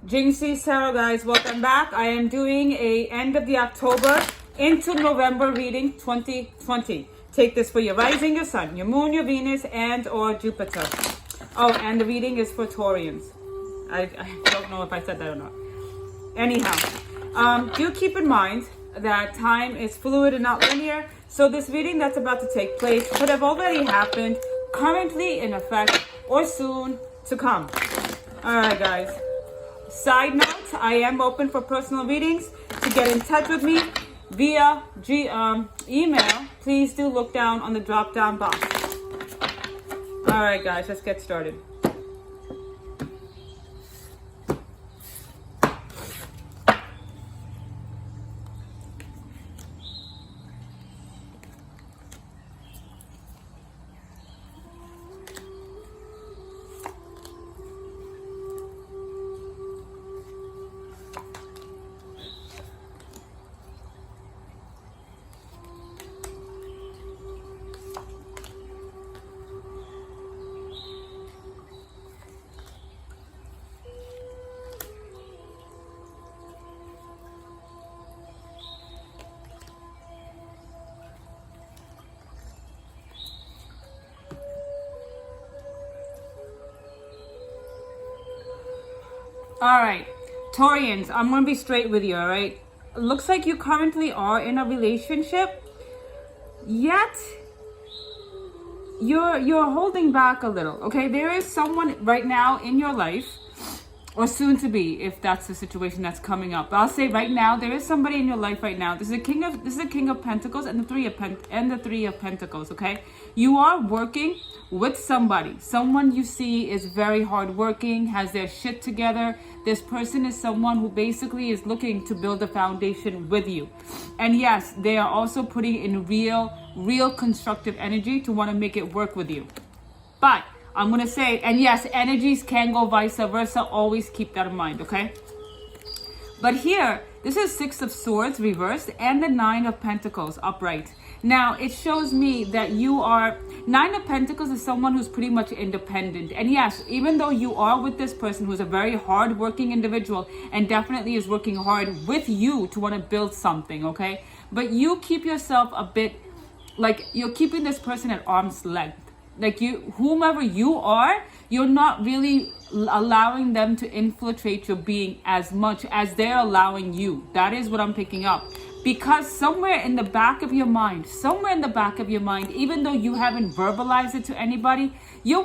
Jinxy, Sarah, guys, welcome back. I am doing a end of the October into November reading 2020. Take this for your rising, your sun, your moon, your Venus, and or Jupiter. Oh, and the reading is for Taurians. I don't know if I said that or not. Anyhow, do keep in mind that time is fluid and not linear. So this reading that's about to take place could have already happened, currently in effect, or soon to come. All right, guys. Side note, I am open for personal readings. To get in touch with me via email, please do look down on the drop down box. All right, guys, let's get started. All right, Taurians, I'm going to be straight with you, all right? Looks like you currently are in a relationship, yet you're holding back a little, okay? There is someone right now in your life, or soon to be, if that's the situation that's coming up. I'll say right now, there is somebody in your life right now. This is a King of Pentacles and the Three of Pentacles, okay? You are working with somebody. Someone you see is very hardworking, has their shit together. This person is someone who basically is looking to build a foundation with you. And yes, they are also putting in real constructive energy to want to make it work with you. But I'm going to say, and yes, energies can go vice versa. Always keep that in mind, okay? But here, this is Six of Swords reversed and the Nine of Pentacles upright. Now, it shows me that you are... Nine of Pentacles is someone who's pretty much independent. And yes, even though you are with this person who's a very hard-working individual and definitely is working hard with you to want to build something, okay? But you keep yourself a bit... like, you're keeping this person at arm's length. Like, whomever you are, you're not really allowing them to infiltrate your being as much as they're allowing you. That is what I'm picking up. Because somewhere in the back of your mind, even though you haven't verbalized it to anybody, you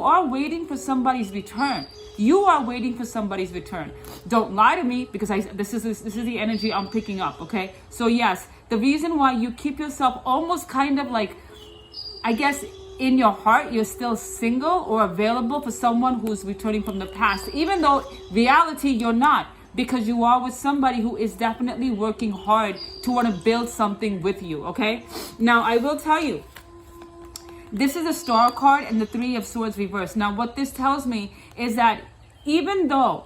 are waiting for somebody's return. You are waiting for somebody's return. Don't lie to me, because this is the energy I'm picking up, okay? So yes, the reason why you keep yourself almost kind of like, I guess, in your heart, you're still single or available for someone who's returning from the past, even though reality you're not, because you are with somebody who is definitely working hard to want to build something with you, okay? Now, I will tell you, this is a Star card and the Three of Swords reversed. Now, what this tells me is that even though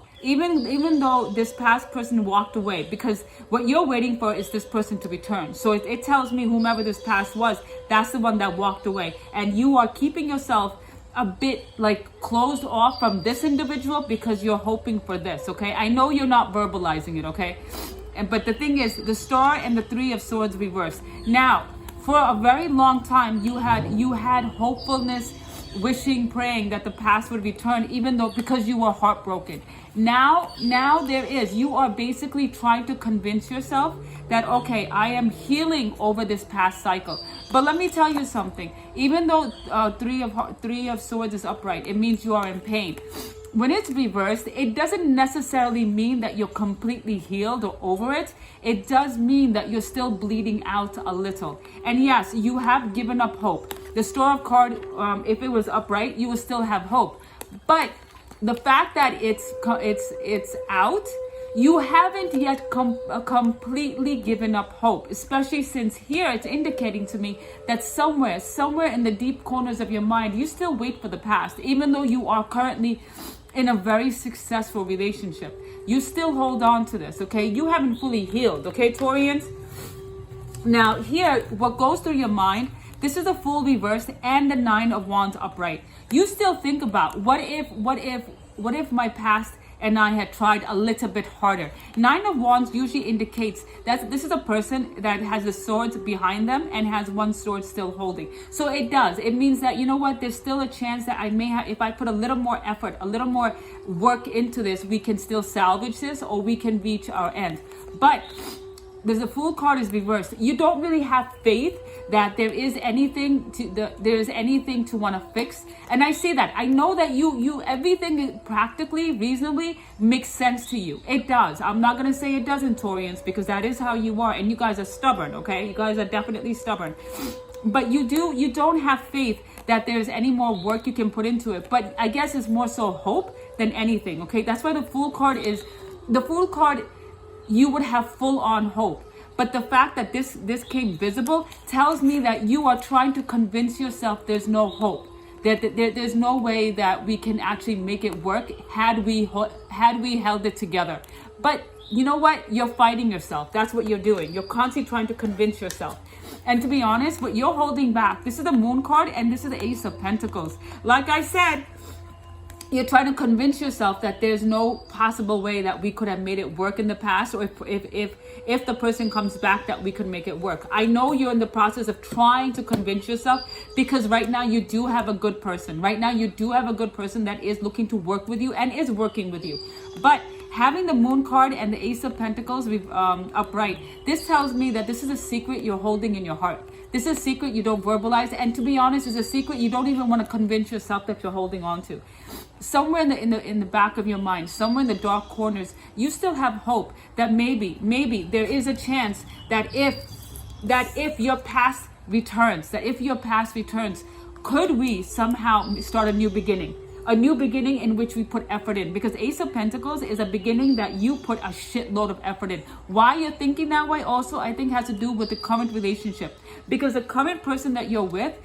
this past person walked away, because what you're waiting for is this person to return. So it tells me whomever this past was, that's the one that walked away. And you are keeping yourself a bit like closed off from this individual because you're hoping for this, okay? I know you're not verbalizing it, okay? But the thing is, the Star and the Three of Swords reversed. Now, for a very long time, you had hopefulness, wishing, praying that the past would return, even though because you were heartbroken. Now you are basically trying to convince yourself that, okay, I am healing over this past cycle. But let me tell you something. Even though Three of Swords is upright, it means you are in pain. When it's reversed, it doesn't necessarily mean that you're completely healed or over it. It does mean that you're still bleeding out a little. And yes, you have given up hope. The Star of card, if it was upright, you will still have hope. But the fact that it's out, you haven't yet completely given up hope, especially since here it's indicating to me that somewhere in the deep corners of your mind, you still wait for the past, even though you are currently in a very successful relationship. You still hold on to this, okay? You haven't fully healed, okay, Taurians? Now here, what goes through your mind, this is a Fool reversed and the Nine of Wands upright. You still think about, what if my past and I had tried a little bit harder. 9 of Wands usually indicates that this is a person that has the swords behind them and has one sword still holding. So it means that, you know what, there's still a chance that I may have, if I put a little more effort, a little more work into this, we can still salvage this, or we can reach our end. But there's a Fool card is reversed. You don't really have faith that there is anything to want to fix. And I say that I know that you everything practically, reasonably makes sense to you. It does. I'm not gonna say it doesn't, Taurians, because that is how you are, and you guys are stubborn. Okay, you guys are definitely stubborn. But you don't have faith that there's any more work you can put into it. But I guess it's more so hope than anything. Okay, that's why the Fool card is the Fool card. You would have full-on hope, but the fact that this came visible tells me that you are trying to convince yourself there's no hope, that there's no way that we can actually make it work had we held it together. But you know what, you're fighting yourself. That's what you're doing. You're constantly trying to convince yourself. And to be honest, what you're holding back, this is the Moon card and this is the Ace of Pentacles. Like I said, you're trying to convince yourself that there's no possible way that we could have made it work in the past, or if the person comes back, that we could make it work. I know you're in the process of trying to convince yourself, because right now you do have a good person. Right now you do have a good person that is looking to work with you and is working with you. But having the Moon card and the Ace of Pentacles upright, this tells me that this is a secret you're holding in your heart. This is a secret you don't verbalize, and to be honest, it's a secret you don't even want to convince yourself that you're holding on to. Somewhere in the back of your mind, somewhere in the dark corners, you still have hope that maybe there is a chance that if your past returns, could we somehow start a new beginning? A new beginning in which we put effort in, because Ace of Pentacles is a beginning that you put a shitload of effort in. Why you're thinking that way also, I think, has to do with the current relationship, because the current person that you're with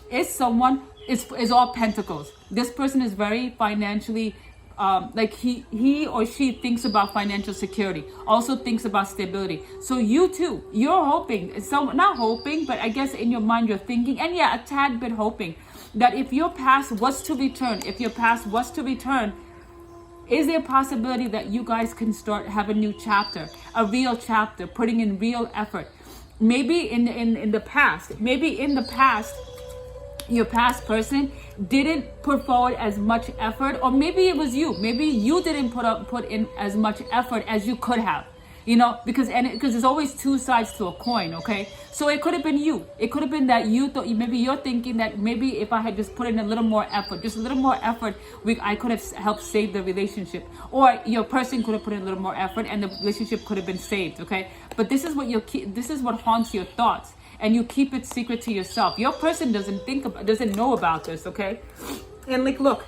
is someone is all pentacles. This person is very financially like he or she thinks about financial security, also thinks about stability. So you too, you're hoping, not hoping, but I guess in your mind you're thinking, and yeah, a tad bit hoping, that if your past was to return, is there a possibility that you guys can have a new chapter, a real chapter, putting in real effort? Maybe in the past, your past person didn't put forward as much effort, or maybe it was you. Maybe you didn't put in as much effort as you could have. You know, because there's always two sides to a coin, okay? So it could have been you. It could have been that you thought, maybe you're thinking that maybe if I had just put in a little more effort, I could have helped save the relationship. Or your person could have put in a little more effort and the relationship could have been saved, okay? But this is what haunts your thoughts, and you keep it secret to yourself. Your person doesn't know about this, okay? And like, look,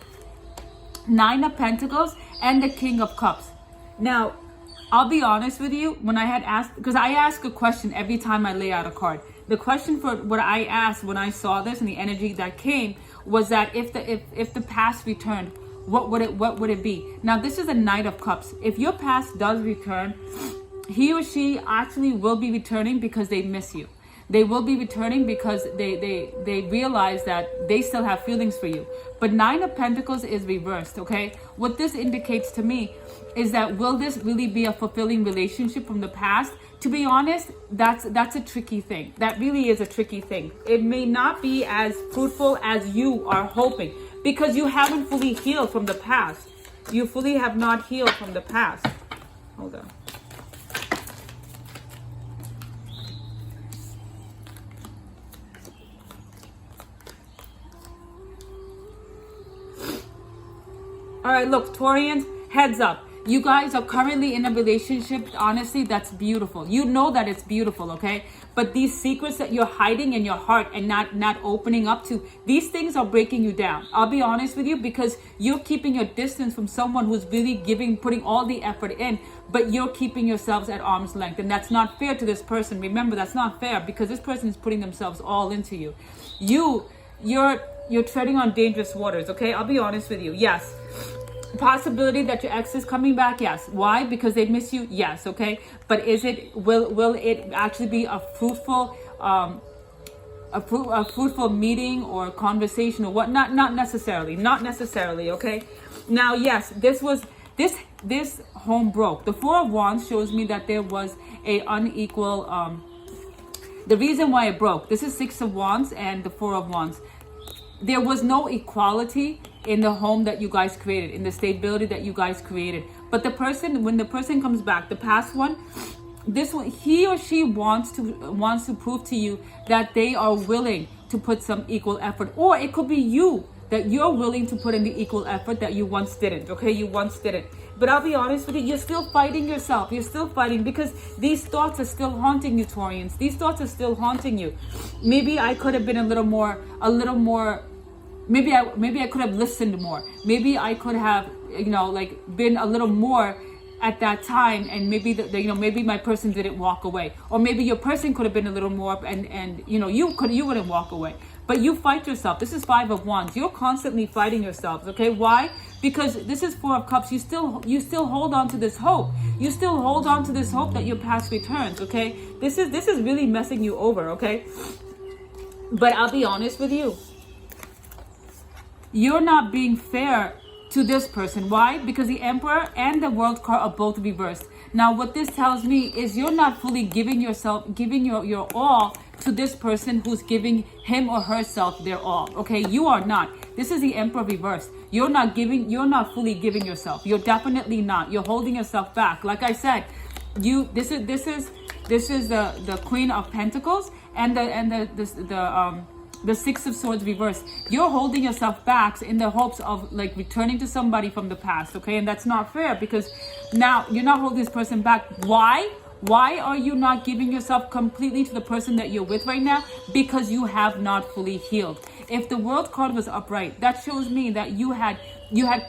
9 of Pentacles and the King of Cups. Now, I'll be honest with you, when I had asked, because I ask a question every time I lay out a card. The question for what I asked when I saw this and the energy that came was that if the past returned, what would it be? Now this is a Knight of Cups. If your past does return, he or she actually will be returning because they miss you. They will be returning because they realize that they still have feelings for you. But 9 of Pentacles is reversed, okay? What this indicates to me is that, will this really be a fulfilling relationship from the past? To be honest, that's a tricky thing. That really is a tricky thing. It may not be as fruitful as you are hoping, because you haven't fully healed from the past. You fully have not healed from the past. Hold on. All right, look, Taurians, heads up. You guys are currently in a relationship, honestly, that's beautiful. You know that it's beautiful, okay? But these secrets that you're hiding in your heart and not opening up to, these things are breaking you down. I'll be honest with you, because you're keeping your distance from someone who's really putting all the effort in, but you're keeping yourselves at arm's length. And that's not fair to this person. Remember, that's not fair, because this person is putting themselves all into you. You're treading on dangerous waters, okay? I'll be honest with you. Yes. Possibility that your ex is coming back, yes. Why? Because they miss you, yes. Okay, but will it actually be a fruitful meeting or conversation or what? Not necessarily. Okay. Now, yes, this was this home broke. The Four of Wands shows me that there was a unequal the reason why it broke. This is Six of Wands and the Four of Wands. There was no equality in the home that you guys created, in the stability that you guys created. But the person, when the person comes back, the past one, this one, he or she wants to prove to you that they are willing to put some equal effort. Or it could be you, that you're willing to put in the equal effort that you once didn't. Okay, you once didn't. But I'll be honest with you, you're still fighting yourself. You're still fighting because these thoughts are still haunting you, Taurians. These thoughts are still haunting you. Maybe I could have been a little more, maybe I could have listened more. Maybe I could have, like been a little more at that time, and maybe maybe my person didn't walk away, or maybe your person could have been a little more, and you wouldn't walk away. But you fight yourself. This is Five of Wands. You're constantly fighting yourselves. Okay, why? Because this is Four of Cups. You still hold on to this hope. You still hold on to this hope that your past returns. Okay, this is really messing you over. Okay, but I'll be honest with you. You're not being fair to this person. Why? Because the Emperor and the World card are both reversed. Now, what this tells me is you're not fully giving your all to this person who's giving him or herself their all. Okay, you are not. This is the Emperor reversed. You're not fully giving yourself. You're definitely not. You're holding yourself back. Like I said, this is the Queen of Pentacles and the Six of Swords reversed. You're holding yourself back in the hopes of like returning to somebody from the past, okay? And that's not fair, because now you're not holding this person back. Why? Why are you not giving yourself completely to the person that you're with right now? Because you have not fully healed. If the World card was upright, that shows me that you had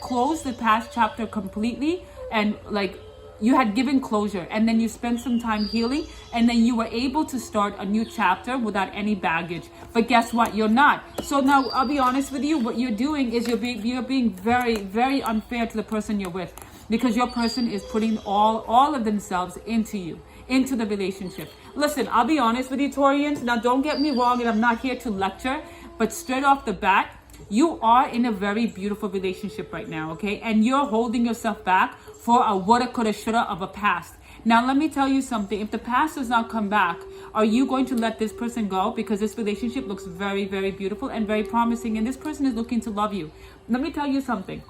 closed the past chapter completely, and like you had given closure, and then you spent some time healing, and then you were able to start a new chapter without any baggage. But guess what? You're not. So now I'll be honest with you. What you're doing is you're being very, very unfair to the person you're with, because your person is putting all of themselves into you, into the relationship. Listen, I'll be honest with you, Taurians. Now, don't get me wrong, and I'm not here to lecture, but straight off the bat, you are in a very beautiful relationship right now, okay? And you're holding yourself back for a woulda, coulda, shoulda of a past. Now, let me tell you something. If the past does not come back, are you going to let this person go? Because this relationship looks very, very beautiful and very promising, and this person is looking to love you. Let me tell you something.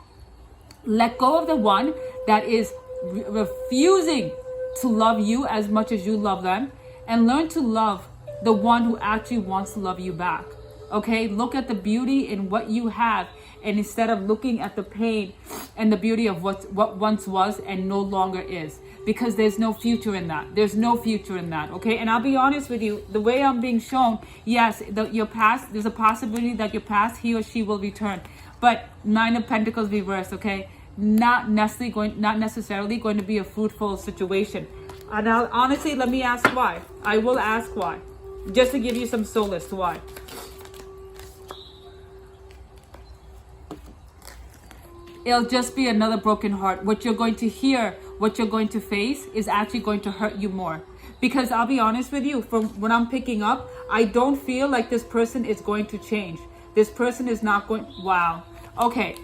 Let go of the one that is refusing to love you as much as you love them, and learn to love the one who actually wants to love you back. Okay, look at the beauty in what you have, and instead of looking at the pain and the beauty of what once was and no longer is, because there's no future in that. There's no future in that. Okay, and I'll be honest with you, the way I'm being shown, yes, your past, there's a possibility that your past, he or she will return, but Nine of Pentacles reversed. Okay, not necessarily going to be a fruitful situation. And honestly, let me ask why. I will ask why, just to give you some solace to why. It'll just be another broken heart. What you're going to hear, what you're going to face is actually going to hurt you more. Because I'll be honest with you, from what I'm picking up, I don't feel like this person is going to change. This person is not going, wow. Okay,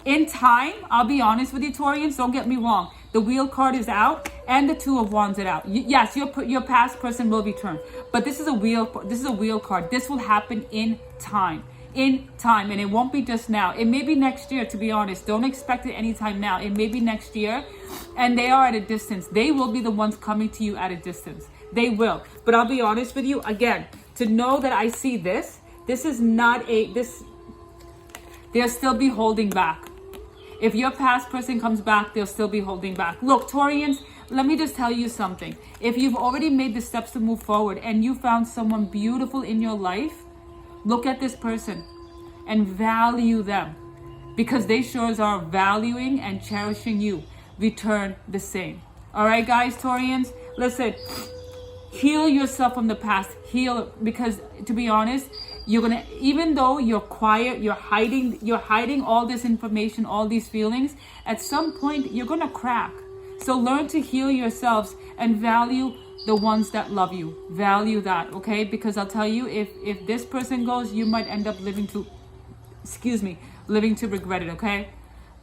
in time, I'll be honest with you, Taurians, don't get me wrong. The Wheel card is out and the Two of Wands is out. Yes, your past person will return. But this is a wheel card. This will happen in time. And it won't be just now. It may be next year, to be honest. Don't expect it anytime now. It may be next year, and they are at a distance. They will be the ones coming to you at a distance. They will. But I'll be honest with you, again, to know that I see this is not they'll still be holding back. If your past person comes back, they'll still be holding back. Look, Taurians, let me just tell you something. If you've already made the steps to move forward and you found someone beautiful in your life, look at this person and value them, because they sure are valuing and cherishing you. Return the same. All right, guys, Taurians, listen, heal yourself from the past. Heal, because to be honest, you're gonna, even though you're quiet, you're hiding all this information, all these feelings, at some point you're gonna crack. So learn to heal yourselves and value the ones that love you. Value that, okay? Because I'll tell you, if this person goes, you might end up living to regret it, okay?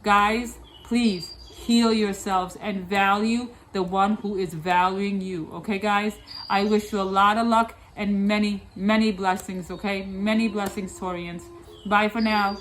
Guys, please heal yourselves, and value the one who is valuing you. Okay, guys? I wish you a lot of luck and many, many blessings, okay? Many blessings, Taurians. Bye for now.